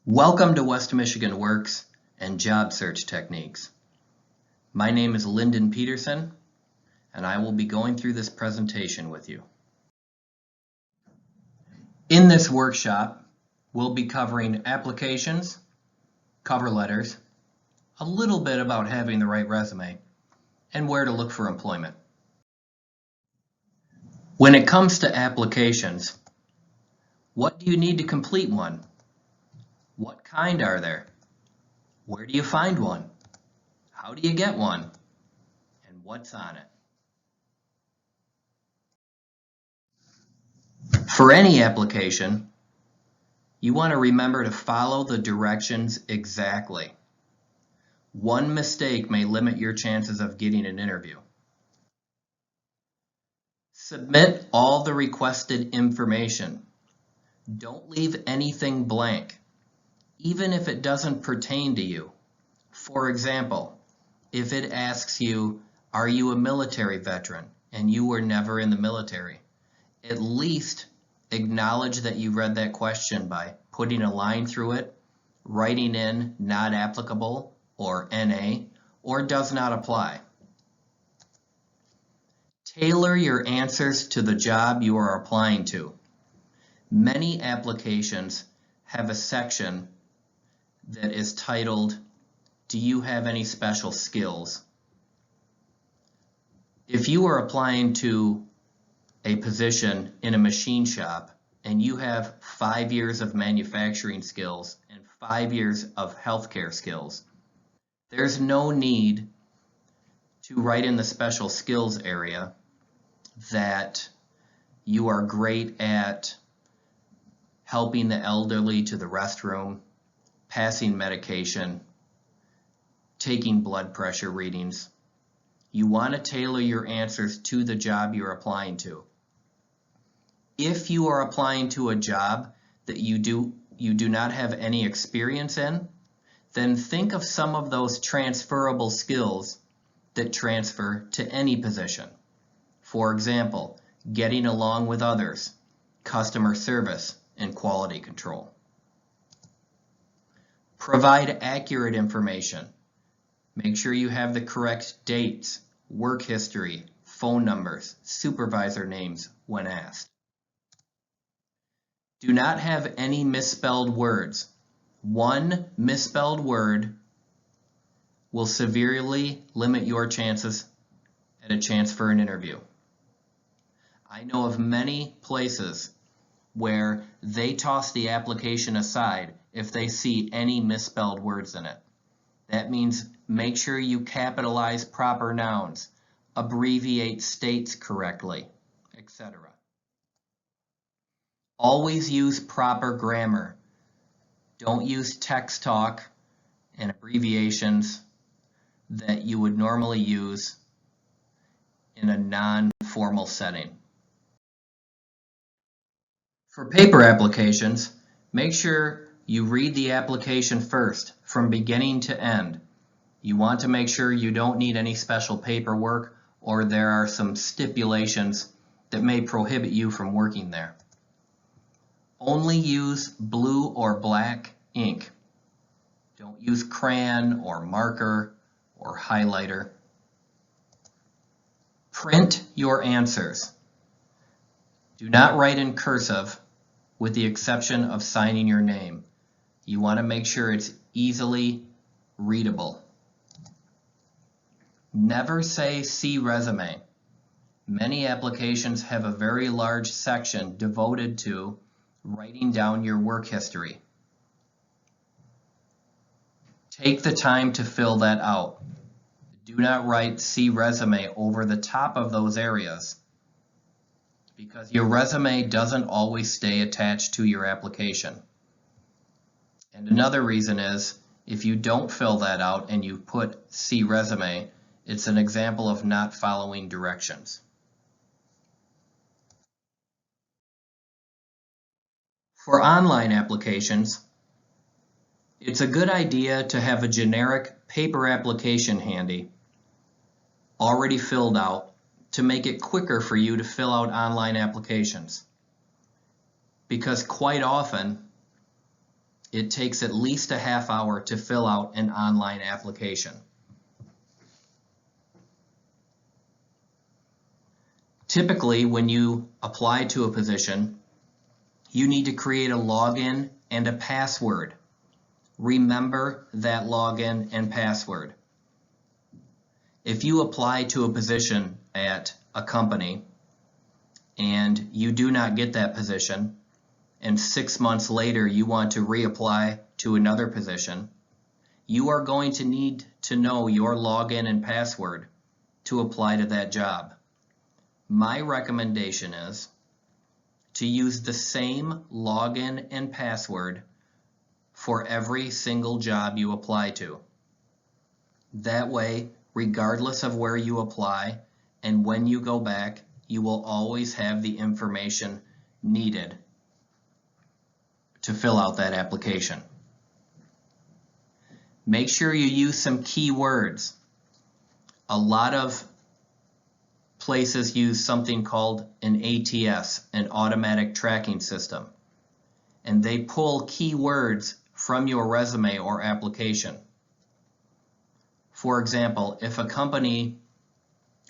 Welcome to West Michigan Works and Job Search Techniques. My name is Lyndon Peterson, and I will be going through this presentation with you. In this workshop, we'll be covering applications, cover letters, a little bit about having the right resume, and where to look for employment. When it comes to applications, what do you need to complete one? What kind are there? Where do you find one? How do you get one? And what's on it? For any application, you want to remember to follow the directions exactly. One mistake may limit your chances of getting an interview. Submit all the requested information. Don't leave anything blank, even if it doesn't pertain to you. For example, if it asks you, are you a military veteran, and you were never in the military, at least acknowledge that you read that question by putting a line through it, writing in not applicable or NA, or does not apply. Tailor your answers to the job you are applying to. Many applications have a section that is titled, do you have any special skills? If you are applying to a position in a machine shop and you have 5 years of manufacturing skills and 5 years of healthcare skills, there's no need to write in the special skills area that you are great at helping the elderly to the restroom, passing medication, taking blood pressure readings. You want to tailor your answers to the job you're applying to. If you are applying to a job that you do not have any experience in, then think of some of those transferable skills that transfer to any position. For example, getting along with others, customer service, and quality control. Provide accurate information. Make sure you have the correct dates, work history, phone numbers, supervisor names when asked. Do not have any misspelled words. One misspelled word will severely limit your chances at a chance for an interview. I know of many places where they toss the application aside if they see any misspelled words in it. That means make sure you capitalize proper nouns, abbreviate states correctly, etc. Always use proper grammar. Don't use text talk and abbreviations that you would normally use in a non-formal setting. For paper applications, make sure you read the application first, from beginning to end. You want to make sure you don't need any special paperwork, or there are some stipulations that may prohibit you from working there. Only use blue or black ink. Don't use crayon or marker or highlighter. Print your answers. Do not write in cursive, with the exception of signing your name. You want to make sure it's easily readable. Never say "see resume." Many applications have a very large section devoted to writing down your work history. Take the time to fill that out. Do not write "see resume" over the top of those areas, because your resume doesn't always stay attached to your application. And another reason is, if you don't fill that out and you put "see resume," it's an example of not following directions. For online applications, it's a good idea to have a generic paper application handy, already filled out, to make it quicker for you to fill out online applications. Because quite often, it takes at least a half hour to fill out an online application. Typically, when you apply to a position, you need to create a login and a password. Remember that login and password. If you apply to a position at a company and you do not get that position, and 6 months later you want to reapply to another position, you are going to need to know your login and password to apply to that job. My recommendation is to use the same login and password for every single job you apply to. That way, regardless of where you apply and when you go back, you will always have the information needed to fill out that application. Make sure you use some keywords. A lot of places use something called an ATS, an automatic tracking system, and they pull keywords from your resume or application. For example, if a company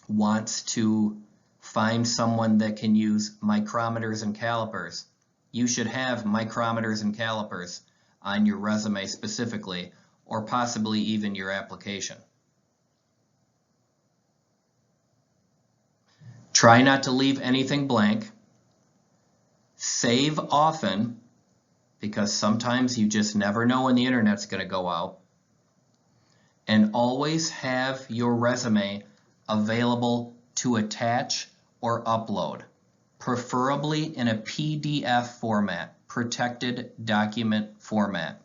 wants to find someone that can use micrometers and calipers, you should have micrometers and calipers on your resume specifically, or possibly even your application. Try not to leave anything blank. Save often, because sometimes you just never know when the internet's going to go out. And always have your resume available to attach or upload, preferably in a PDF format, protected document format.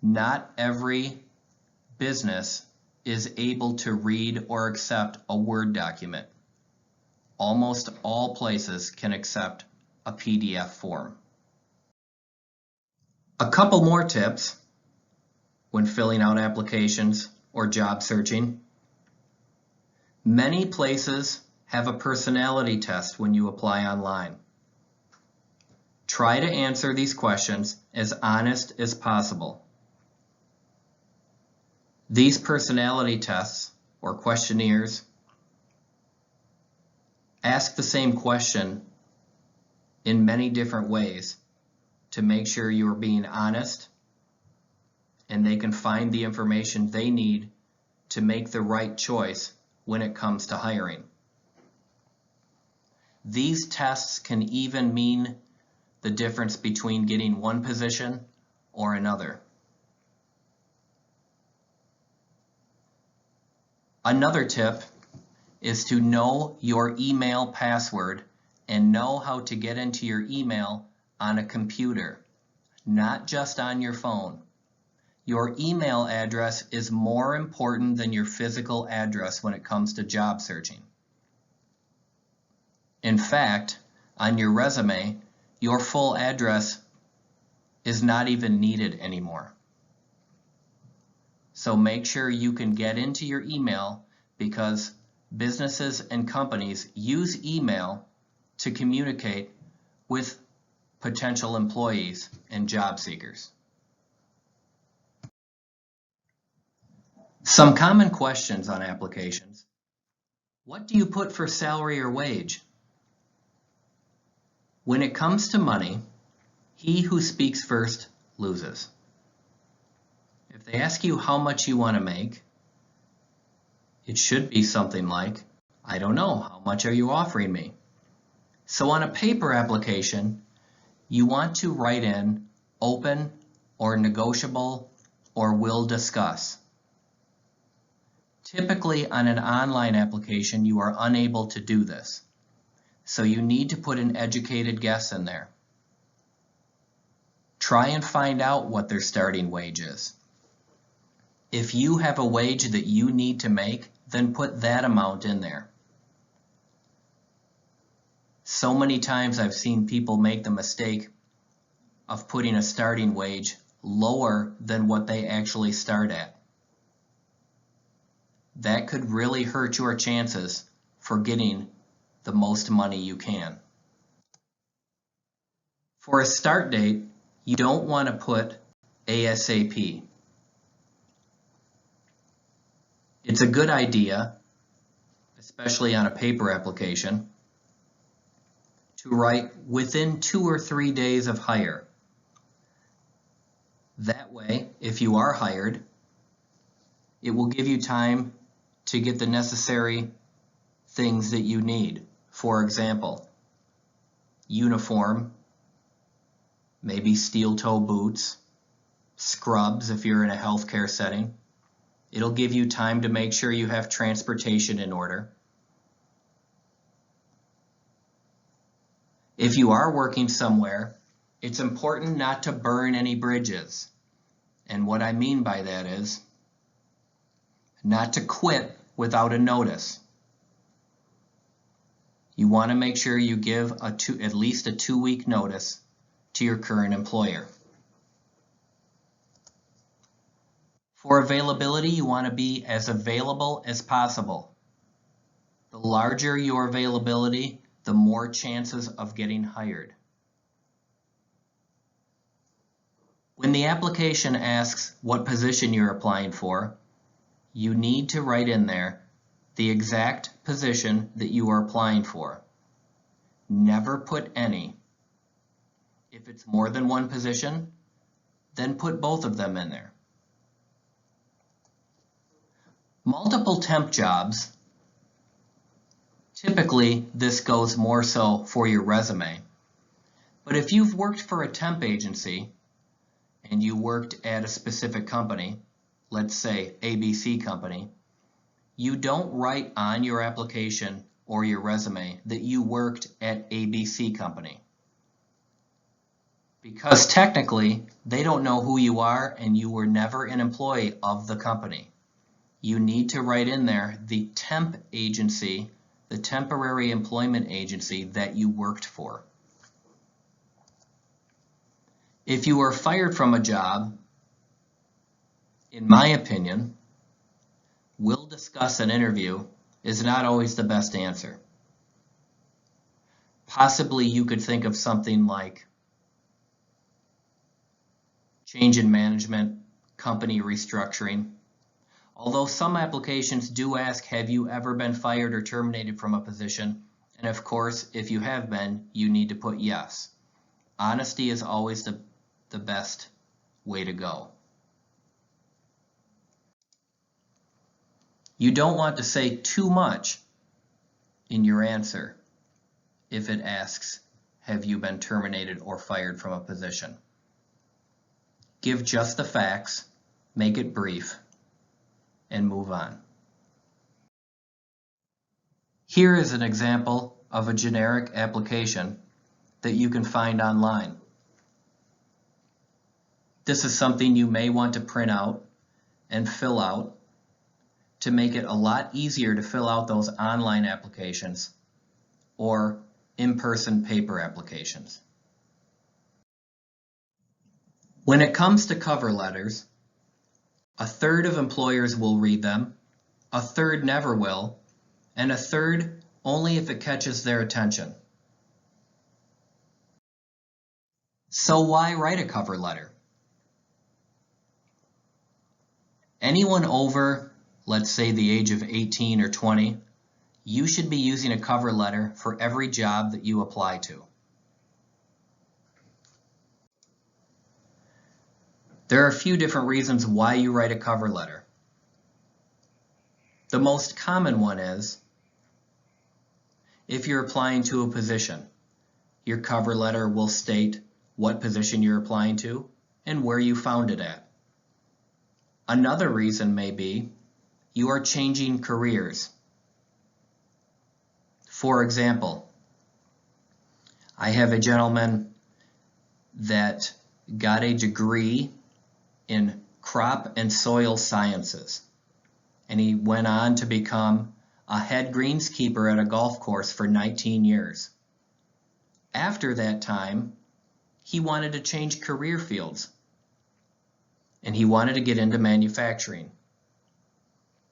Not every business is able to read or accept a Word document. Almost all places can accept a PDF form. A couple more tips when filling out applications or job searching. Many places have a personality test when you apply online. Try to answer these questions as honest as possible. These personality tests or questionnaires ask the same question in many different ways to make sure you're being honest and they can find the information they need to make the right choice when it comes to hiring. These tests can even mean the difference between getting one position or another. Another tip is to know your email password and know how to get into your email on a computer, not just on your phone. Your email address is more important than your physical address when it comes to job searching. In fact, on your resume, your full address is not even needed anymore. So make sure you can get into your email, because businesses and companies use email to communicate with potential employees and job seekers. Some common questions on applications. What do you put for salary or wage? When it comes to money, he who speaks first loses. If they ask you how much you want to make, it should be something like, I don't know, how much are you offering me? So on a paper application, you want to write in open or negotiable or will discuss. Typically on an online application, you are unable to do this. So you need to put an educated guess in there. Try and find out what their starting wage is. If you have a wage that you need to make, then put that amount in there. So many times I've seen people make the mistake of putting a starting wage lower than what they actually start at. That could really hurt your chances for getting the most money you can. For a start date, You don't want to put ASAP. It's a good idea, especially on a paper application, to write within 2 or 3 days of hire. That way, if you are hired, it will give you time to get the necessary things that you need. For example, uniform, maybe steel-toe boots, scrubs if you're in a healthcare setting. It'll give you time to make sure you have transportation in order. If you are working somewhere, it's important not to burn any bridges. And what I mean by that is not to quit without a notice. You want to make sure you give at least a 2-week notice to your current employer. For availability, you want to be as available as possible. The larger your availability, the more chances of getting hired. When the application asks what position you're applying for, you need to write in there the exact position that you are applying for. Never put any. If it's more than one position, then put both of them in there. Multiple temp jobs, typically this goes more so for your resume. But if you've worked for a temp agency and you worked at a specific company, let's say ABC company, you don't write on your application or your resume that you worked at ABC company. Because technically, they don't know who you are and you were never an employee of the company. You need to write in there the temp agency, the temporary employment agency that you worked for. If you were fired from a job, in my opinion, "we'll discuss an interview" is not always the best answer. Possibly you could think of something like change in management, company restructuring. Although some applications do ask, have you ever been fired or terminated from a position? And of course, if you have been, you need to put yes. Honesty is always the best way to go. You don't want to say too much in your answer if it asks, have you been terminated or fired from a position? Give just the facts, make it brief, and move on. Here is an example of a generic application that you can find online. This is something you may want to print out and fill out to make it a lot easier to fill out those online applications or in-person paper applications. When it comes to cover letters, 1/3 of employers will read them, 1/3 never will, and 1/3 only if it catches their attention. So why write a cover letter? Anyone over, let's say, the age of 18 or 20, you should be using a cover letter for every job that you apply to. There are a few different reasons why you write a cover letter. The most common one is if you're applying to a position, your cover letter will state what position you're applying to and where you found it at. Another reason may be you are changing careers. For example, I have a gentleman that got a degree in crop and soil sciences, and he went on to become a head greenskeeper at a golf course for 19 years. After that time, he wanted to change career fields, and he wanted to get into manufacturing.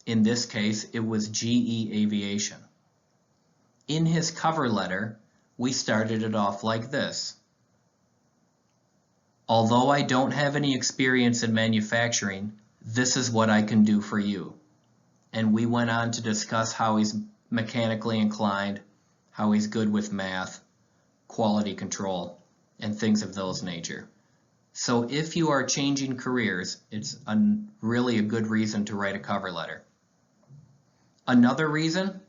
In this case, it was GE Aviation. In his cover letter, we started it off like this. Although I don't have any experience in manufacturing, this is what I can do for you. And we went on to discuss how he's mechanically inclined, how he's good with math, quality control, and things of those nature. So if you are changing careers, it's really a good reason to write a cover letter. Another reason,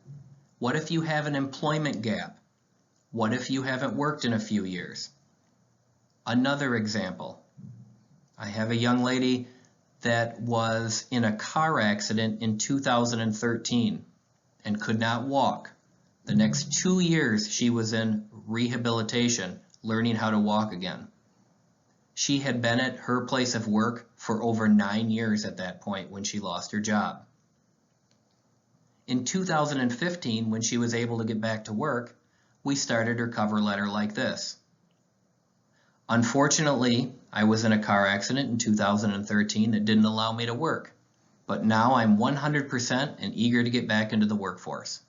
what if you have an employment gap? What if you haven't worked in a few years? Another example, I have a young lady that was in a car accident in 2013 and could not walk. The next 2 years she was in rehabilitation, learning how to walk again. She had been at her place of work for over 9 years at that point when she lost her job. In 2015, when she was able to get back to work, we started her cover letter like this. Unfortunately, I was in a car accident in 2013 that didn't allow me to work, but now I'm 100% and eager to get back into the workforce.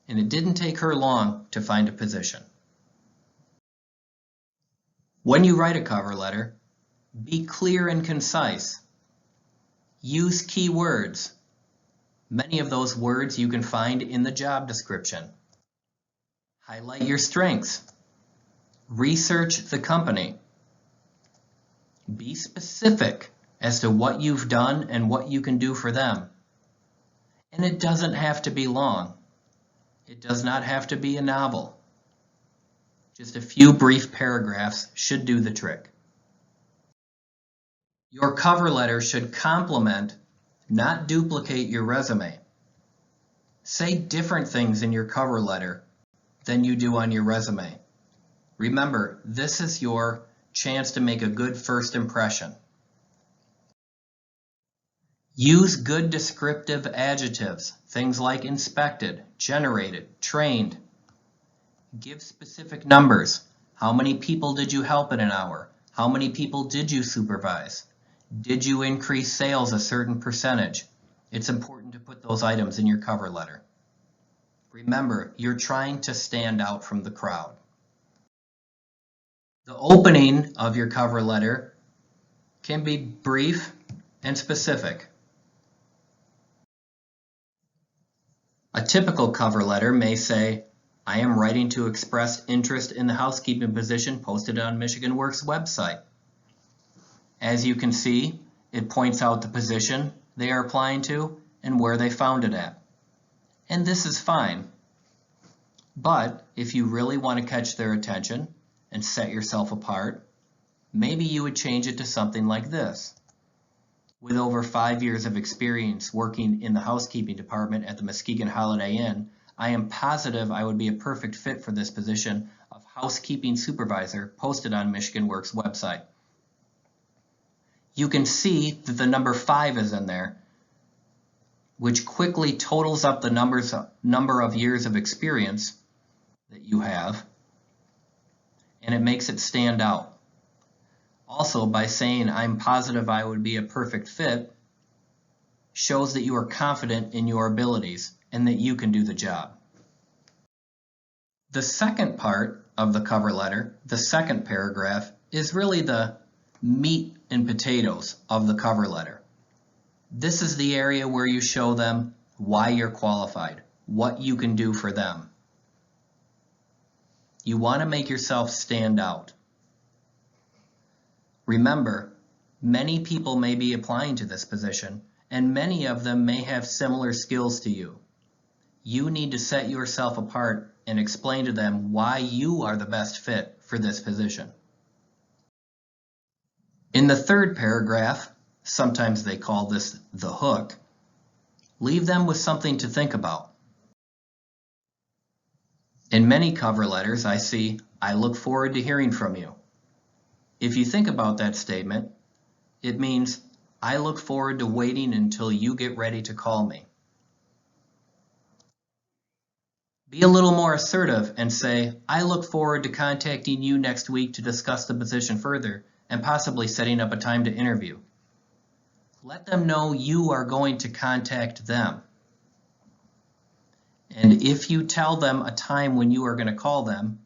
And it didn't take her long to find a position. When you write a cover letter, be clear and concise. Use key words. Many of those words you can find in the job description. Highlight your strengths. Research the company. Be specific as to what you've done and what you can do for them. And it doesn't have to be long. It does not have to be a novel. Just a few brief paragraphs should do the trick. Your cover letter should complement, not duplicate your resume. Say different things in your cover letter than you do on your resume. Remember, this is your chance to make a good first impression. Use good descriptive adjectives, things like inspected, generated, trained. Give specific numbers. How many people did you help in an hour? How many people did you supervise? Did you increase sales a certain percentage? It's important to put those items in your cover letter. Remember, you're trying to stand out from the crowd. The opening of your cover letter can be brief and specific. A typical cover letter may say, I am writing to express interest in the housekeeping position posted on Michigan Works website. As you can see, it points out the position they are applying to and where they found it at. And this is fine. But if you really want to catch their attention and set yourself apart, maybe you would change it to something like this. With over 5 years of experience working in the housekeeping department at the Muskegon Holiday Inn, I am positive I would be a perfect fit for this position of housekeeping supervisor posted on Michigan Works website. You can see that the number 5 is in there, which quickly totals up the number of years of experience that you have, and it makes it stand out. Also, by saying I'm positive I would be a perfect fit, shows that you are confident in your abilities and that you can do the job. The second part of the cover letter, the second paragraph, is really the meat and potatoes of the cover letter. This is the area where you show them why you're qualified, what you can do for them. You want to make yourself stand out. Remember, many people may be applying to this position, and many of them may have similar skills to you. You need to set yourself apart and explain to them why you are the best fit for this position. In the third paragraph, sometimes they call this the hook, leave them with something to think about. In many cover letters, I see, I look forward to hearing from you. If you think about that statement, it means, I look forward to waiting until you get ready to call me. Be a little more assertive and say, I look forward to contacting you next week to discuss the position further and possibly setting up a time to interview. Let them know you are going to contact them. And if you tell them a time when you are going to call them,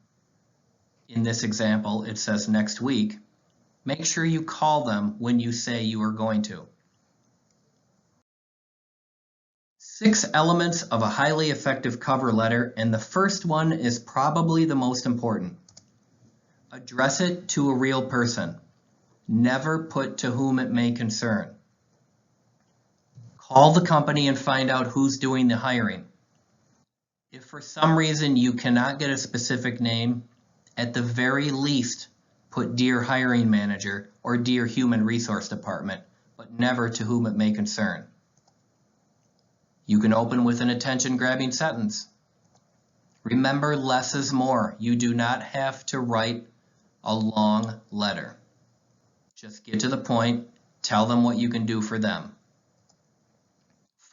in this example it says next week, Make sure you call them when you say you are going to. 6 elements of a highly effective cover letter, and the first one is probably the most important. Address it to a real person. Never put to whom it may concern. Call the company and find out who's doing the hiring. If for some reason you cannot get a specific name, at the very least, put Dear Hiring Manager or Dear Human Resource Department, but never to whom it may concern. You can open with an attention-grabbing sentence. Remember, less is more. You do not have to write a long letter. Just get to the point, tell them what you can do for them.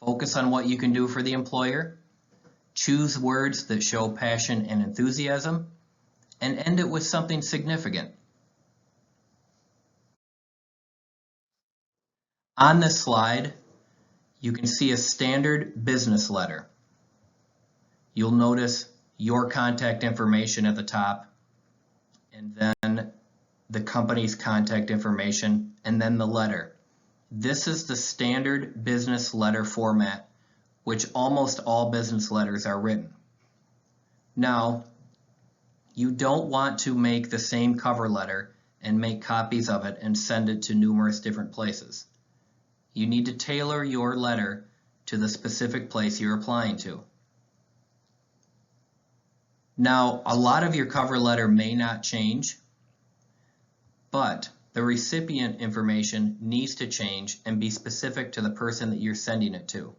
Focus on what you can do for the employer. Choose words that show passion and enthusiasm, and end it with something significant. On this slide, you can see a standard business letter. You'll notice your contact information at the top, and then the company's contact information, and then the letter. This is the standard business letter format, which almost all business letters are written. Now, you don't want to make the same cover letter and make copies of it and send it to numerous different places. You need to tailor your letter to the specific place you're applying to. Now, a lot of your cover letter may not change, but the recipient information needs to change and be specific to the person that you're sending it to.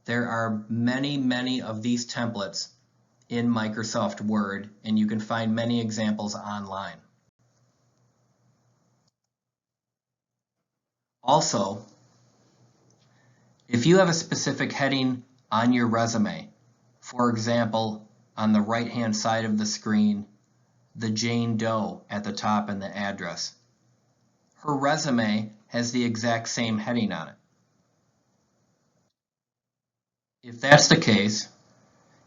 There are many of these templates in Microsoft Word, and you can find many examples online. Also, if you have a specific heading on your resume, for example, on the right-hand side of the screen, the Jane Doe at the top and the address, her resume has the exact same heading on it. If that's the case,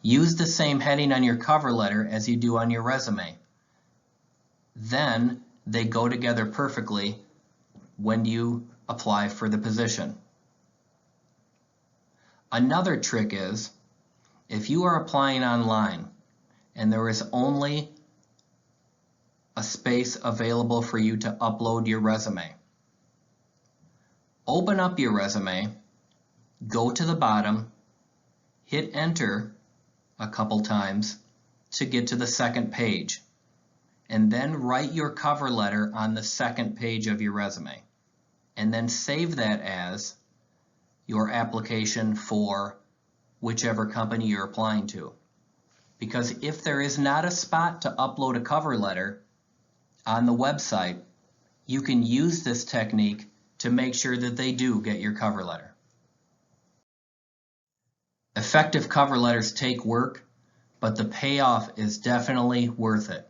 use the same heading on your cover letter as you do on your resume. Then they go together perfectly when you apply for the position. Another trick is, if you are applying online and there is only a space available for you to upload your resume, open up your resume, go to the bottom, hit enter a couple times to get to the second page, and then write your cover letter on the second page of your resume, and then save that as your application for whichever company you're applying to. Because if there is not a spot to upload a cover letter on the website, you can use this technique to make sure that they do get your cover letter. Effective cover letters take work, but the payoff is definitely worth it.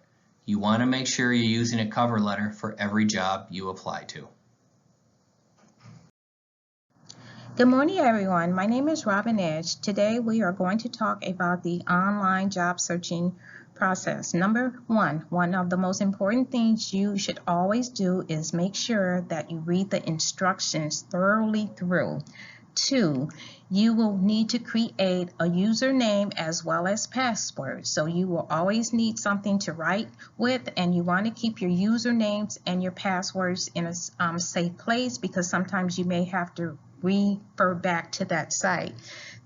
You want to make sure you're using a cover letter for every job you apply to. Good morning, everyone. My name is Robin Edge. Today we are going to talk about the online job searching process. Number one of the most important things you should always do is make sure that you read the instructions thoroughly through. 2, you will need to create a username as well as password. So you will always need something to write with, and you want to keep your usernames and your passwords in a safe place, because sometimes you may have to refer back to that site.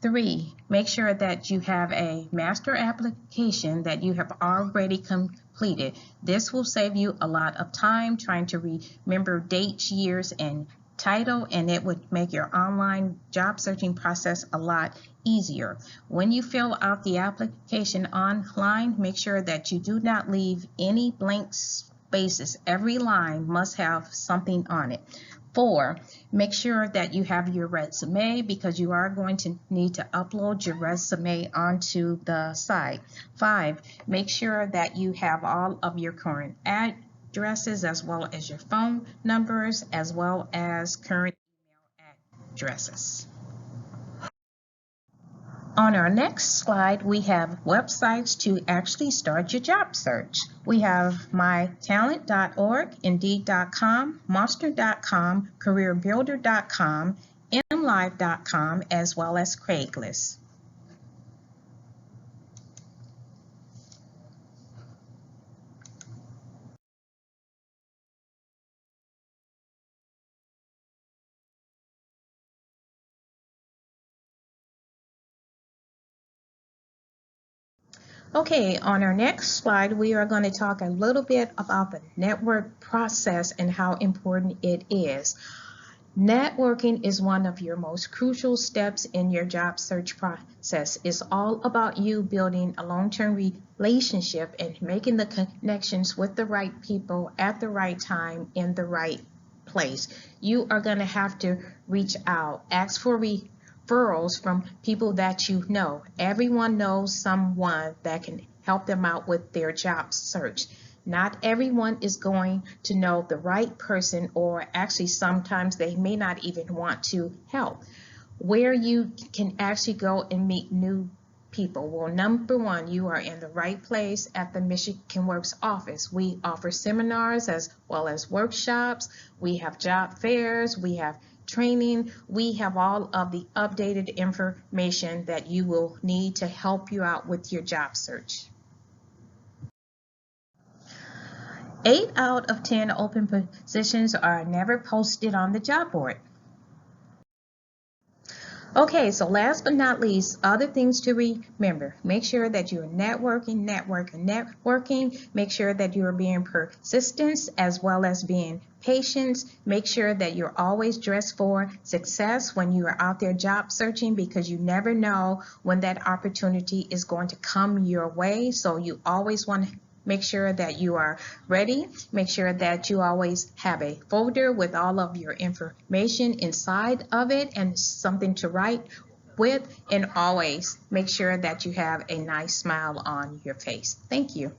3, make sure that you have a master application that you have already completed. This will save you a lot of time trying to remember dates, years, and title, and it would make your online job searching process a lot easier. When you fill out the application online, make sure that you do not leave any blank spaces. Every line must have something on it. 4, make sure that you have your resume, because you are going to need to upload your resume onto the site. 5, make sure that you have all of your current addresses as well as your phone numbers as well as current email addresses. On our next slide, we have websites to actually start your job search. We have mytalent.org, indeed.com, monster.com, careerbuilder.com, mlive.com, as well as Craigslist. Okay, on our next slide, we are going to talk a little bit about the network process and how important it is. Networking is one of your most crucial steps in your job search process. It's all about you building a long-term relationship and making the connections with the right people at the right time in the right place. You are going to have to reach out, ask for referrals from people that you know. Everyone knows someone that can help them out with their job search. Not everyone is going to know the right person, or actually sometimes they may not even want to help. Where you can actually go and meet new people. Well, number one, you are in the right place at the Michigan Works office. We offer seminars as well as workshops. We have job fairs. We have training. We have all of the updated information that you will need to help you out with your job search. 8 out of 10 open positions are never posted on the job board. Okay, so last but not least, other things to remember. Make sure that you're networking. Make sure that you are being persistent as well as being patient. Make sure that you're always dressed for success when you are out there job searching, because you never know when that opportunity is going to come your way. So you always want to make sure that you are ready. Make sure that you always have a folder with all of your information inside of it and something to write with, and always make sure that you have a nice smile on your face. Thank you.